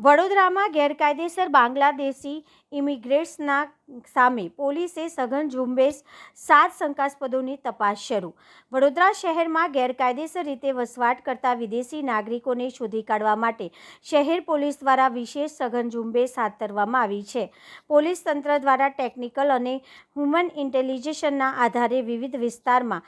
વડોદરામાં ગેરકાયદેસર બાંગ્લાદેશી ઇમિગ્રેન્ટ્સના સામે પોલીસે સઘન ઝુંબેશ, 7 શંકાસ્પદોની તપાસ શરૂ. વડોદરા શહેરમાં ગેરકાયદેસર રીતે વસવાટ કરતા વિદેશી નાગરિકોને શોધી કાઢવા માટે શહેર પોલીસ દ્વારા વિશેષ સઘન ઝુંબેશ હાથ ધરવામાં આવી છે. પોલીસ તંત્ર દ્વારા ટેકનિકલ અને હ્યુમન ઇન્ટેલિજન્સના આધારે વિવિધ વિસ્તારમાં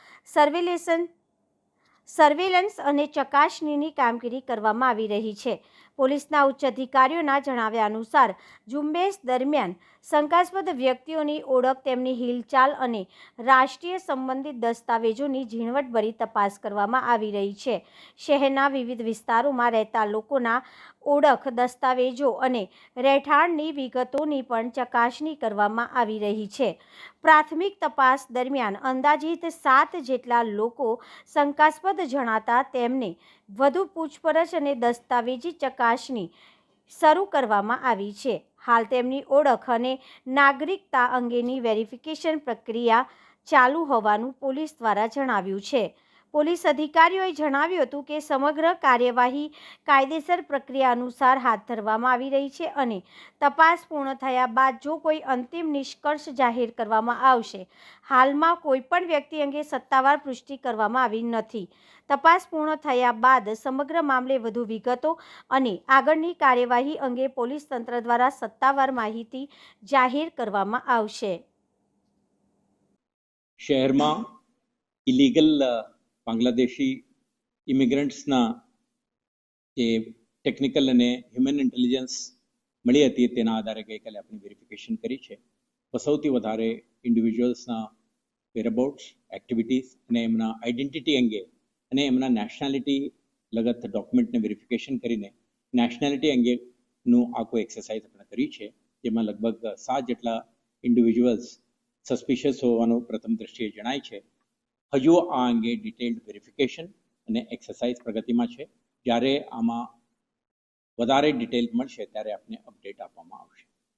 સર્વેલન્સ અને ચકાસણીની કામગીરી કરવામાં આવી રહી છે. પોલીસના ઉચ્ચ અધિકારીઓના જણાવ્યા અનુસાર ઝુંબેશ દરમિયાન શંકાસ્પદ વ્યક્તિઓની ઓળખ, તેમની હિલચાલ અને રાષ્ટ્રીય સંબંધિત દસ્તાવેજોની ઝીણવટભરી તપાસ કરવામાં આવી રહી છે. શહેરના વિવિધ વિસ્તારોમાં રહેતા લોકોના ઓળખ, દસ્તાવેજો અને રહેઠાણની વિગતોની પણ ચકાસણી કરવામાં આવી રહી છે. પ્રાથમિક તપાસ દરમિયાન અંદાજિત 7 જેટલા લોકો શંકાસ્પદ જણાતા તેમને વધુ પૂછપરછ અને દસ્તાવેજી ચકાસણી શરૂ કરવામાં આવી છે. હાલ તેમની ઓળખ અને નાગરિકતા અંગેની વેરિફિકેશન પ્રક્રિયા ચાલુ હોવાનું પોલીસ દ્વારા જણાવ્યું છે. પોલીસ અધિકારીઓએ જણાવ્યું હતું કે સમગ્ર કાર્યવાહી કાયદેસર પ્રક્રિયા અનુસાર હાથ ધરવામાં આવી રહી છે અને તપાસ પૂર્ણ થયા બાદ જો કોઈ અંતિમ નિષ્કર્ષ જાહેર કરવામાં આવશે. હાલમાં કોઈપણ વ્યક્તિ અંગે સત્તાવાર પુષ્ટિ કરવામાં આવી નથી. તપાસ પૂર્ણ થયા બાદ સમગ્ર મામલે વધુ વિગતો અને આગળની કાર્યવાહી અંગે પોલીસ તંત્ર દ્વારા સત્તાવાર માહિતી જાહેર કરવામાં આવશે. શહેરમાં ઇલીગલ બાંગ્લાદેશી ઇમિગ્રન્ટ્સના જે ટેકનિકલ અને હ્યુમન ઇન્ટેલિજન્સ મળી હતી તેના આધારે ગઈકાલે આપણે વેરિફિકેશન કરી છે. સૌથી વધારે ઇન્ડિવિજ્યુઅલ્સના વેરઅબાઉટ્સ, એક્ટિવિટીઝ અને એમના આઈડેન્ટિટી અંગે અને એમના નેશનાલિટી લગત ડોક્યુમેન્ટને વેરિફિકેશન કરીને નેશનાલિટી અંગેનું આખું એક્સરસાઇઝ આપણે કરી છે, જેમાં લગભગ 7 જેટલા ઇન્ડિવિજ્યુઅલ્સ સસ્પિશિયસ હોવાનું પ્રથમ દ્રષ્ટિએ જણાય છે. હજુ આ અંગે ડિટેલ્ડ વેરિફિકેશન અને એક્સરસાઇઝ પ્રગતિમાં છે. જ્યારે આમાં વધારે ડિટેલ મળશે ત્યારે આપને અપડેટ આપવામાં આવશે.